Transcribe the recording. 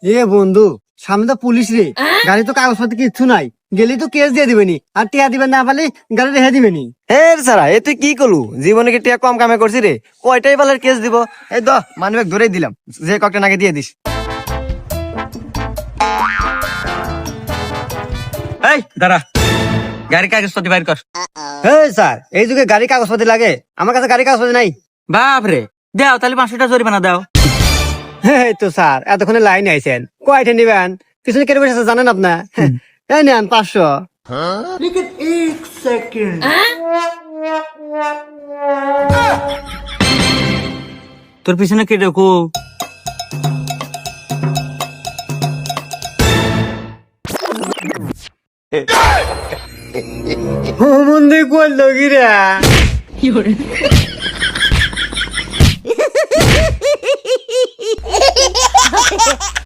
এ বন্ধু, সামনে তো পুলিশ রে, গাড়ি তো কাগজপত্র কিচ্ছু নাই, গেলি তো কেস দিয়ে দিবেনি, আর টিয়া দিবেন না পারলে গাড়ি রেখে দিবেনি। হে সারা এ তুই কি করলু? জীবনে কি টিয়া কম কামে করছি রে? কয়টাই বালের কেস দিব? এই দ মানবেক ধরেই দিলাম, যে কয়েকটা নাকি দিয়ে দিস। এই দাঁড়া, গাড়ি কাগজপত্র বাইর কর। হ্যাঁ স্যার, এই যুগে গাড়ি কাগজপত্র লাগে? আমার কাছে গাড়ি কাগজপত্র নাই। বাপ রে, দাও তাহলে 500 টাকা জরিমানা দাও। এই তো স্যার, এতক্ষণে লাইন আইছেন, কয়টা নিবেন? পিছনে কেটে বসেছে জানেন আপনার? এই নেন 500। তোর পিছনে কে দেখো? ও মন্দির করলো কি রে?